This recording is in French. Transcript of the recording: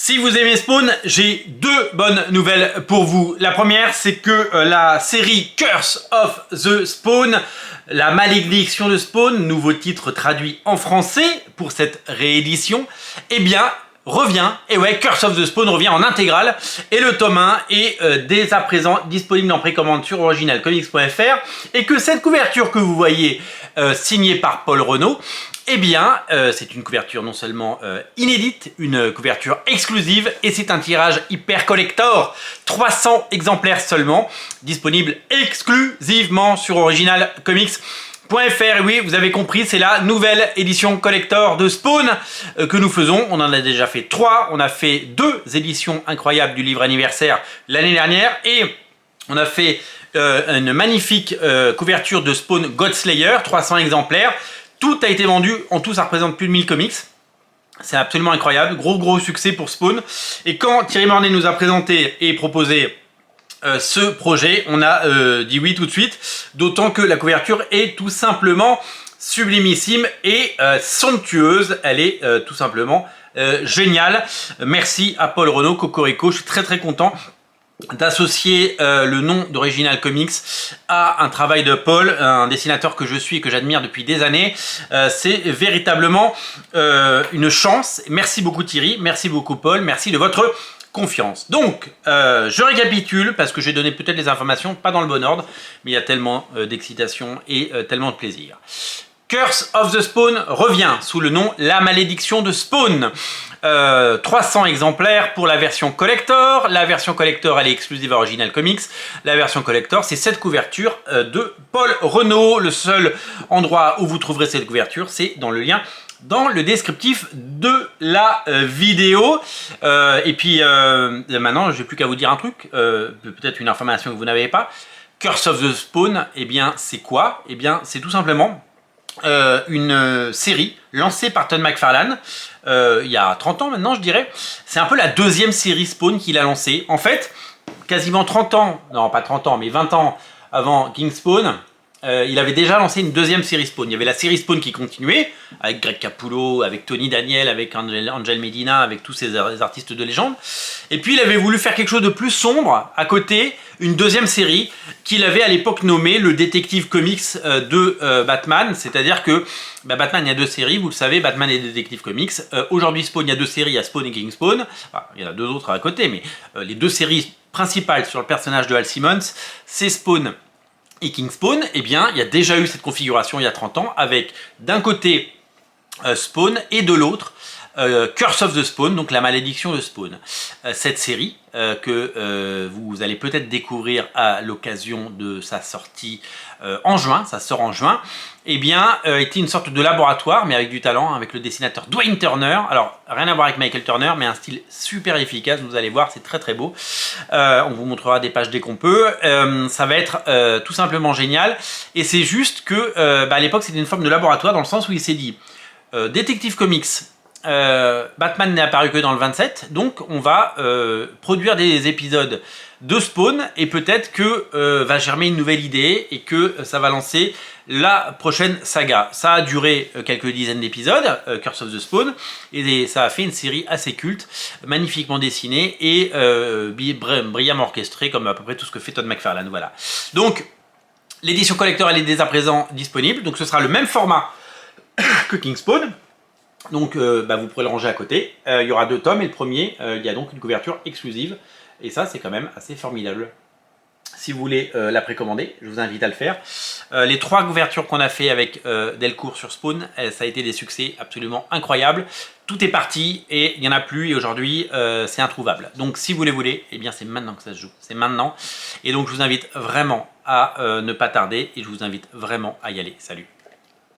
Si vous aimez Spawn, j'ai deux bonnes nouvelles pour vous. La première, c'est que la série Curse of the Spawn, la malédiction de Spawn, nouveau titre traduit en français pour cette réédition, eh bien, revient, et ouais, Curse of the Spawn revient en intégrale, et le tome 1 est dès à présent disponible en précommande sur originalcomics.fr, et que cette couverture que vous voyez signée par Paul Renaud, eh bien, c'est une couverture non seulement inédite, une couverture exclusive, et c'est un tirage hyper collector, 300 exemplaires seulement, disponible exclusivement sur originalcomics.fr. Oui, vous avez compris, c'est la nouvelle édition collector de Spawn que nous faisons. On en a déjà fait 3, on a fait 2 éditions incroyables du livre anniversaire l'année dernière, et on a fait une magnifique couverture de Spawn Godslayer, 300 exemplaires. Tout a été vendu, en tout ça représente plus de 1000 comics. C'est absolument incroyable, gros succès pour Spawn. Et quand Thierry Mornay nous a présenté et proposé ce projet, on a dit oui tout de suite. D'autant que la couverture est tout simplement sublimissime et somptueuse. Elle est tout simplement géniale. Merci à Paul Renaud, Cocorico, je suis très content d'associer le nom d'Original Comics à un travail de Paul, un dessinateur que je suis et que j'admire depuis des années. C'est véritablement une chance. Merci beaucoup Thierry, merci beaucoup Paul, merci de votre confiance. Donc, je récapitule parce que j'ai donné peut-être les informations, pas dans le bon ordre, mais il y a tellement d'excitation et tellement de plaisir. Curse of the Spawn revient sous le nom La Malédiction de Spawn. 300 exemplaires pour la version collector. La version collector, elle est exclusive à Original Comics. La version collector, c'est cette couverture de Paul Renaud. Le seul endroit où vous trouverez cette couverture, c'est dans le lien dans le descriptif de la vidéo. Et puis, maintenant, je n'ai plus qu'à vous dire un truc, peut-être une information que vous n'avez pas. Curse of the Spawn, eh bien, c'est quoi? Eh bien, c'est tout simplement une série lancée par Todd McFarlane il y a 30 ans maintenant, je dirais. C'est un peu la deuxième série Spawn qu'il a lancée. En fait, quasiment 30 ans, non pas 30 ans, mais 20 ans avant King Spawn, il avait déjà lancé une deuxième série Spawn. Il y avait la série Spawn qui continuait, avec Greg Capullo, avec Tony Daniel, avec Angel Medina, avec tous ces artistes de légende. Et puis il avait voulu faire quelque chose de plus sombre, à côté, une deuxième série, qu'il avait à l'époque nommée le Détective Comics de Batman. C'est-à-dire que Batman, il y a 2 séries, vous le savez, Batman et Détective Comics. Aujourd'hui, Spawn, il y a 2 séries, il y a Spawn et King Spawn. Enfin, il y en a 2 autres à côté, mais les 2 séries principales sur le personnage de Hal Simmons, c'est Spawn et King Spawn. Eh bien, il y a déjà eu cette configuration il y a 30 ans, avec d'un côté Spawn et de l'autre Curse of the Spawn, donc la malédiction de Spawn. Cette série que vous allez peut-être découvrir à l'occasion de sa sortie en juin, ça sort en juin, eh bien, était une sorte de laboratoire, mais avec du talent, avec le dessinateur Dwayne Turner. Alors, rien à voir avec Michael Turner, mais un style super efficace, vous allez voir, c'est très beau. On vous montrera des pages dès qu'on peut. Ça va être tout simplement génial. Et c'est juste que, à l'époque, c'était une forme de laboratoire, dans le sens où il s'est dit, Détective Comics, Batman n'est apparu que dans le 27, donc on va produire des épisodes de Spawn, et peut-être que va germer une nouvelle idée et que ça va lancer la prochaine saga. Ça a duré quelques dizaines d'épisodes, Curse of the Spawn, et ça a fait une série assez culte, magnifiquement dessinée et brillamment orchestrée, comme à peu près tout ce que fait Todd McFarlane. Voilà. Donc l'édition collector, elle est dès à présent disponible, donc ce sera le même format que King Spawn. Donc vous pourrez le ranger à côté. Il y aura 2 tomes, et le premier, il y a donc une couverture exclusive. Et ça, c'est quand même assez formidable. Si vous voulez la précommander, je vous invite à le faire. Les 3 couvertures qu'on a fait avec Delcourt sur Spawn, ça a été des succès absolument incroyables. Tout est parti et il n'y en a plus, et aujourd'hui c'est introuvable. Donc si vous les voulez, eh bien c'est maintenant que ça se joue. C'est maintenant. Et donc je vous invite vraiment à ne pas tarder, et je vous invite vraiment à y aller. Salut!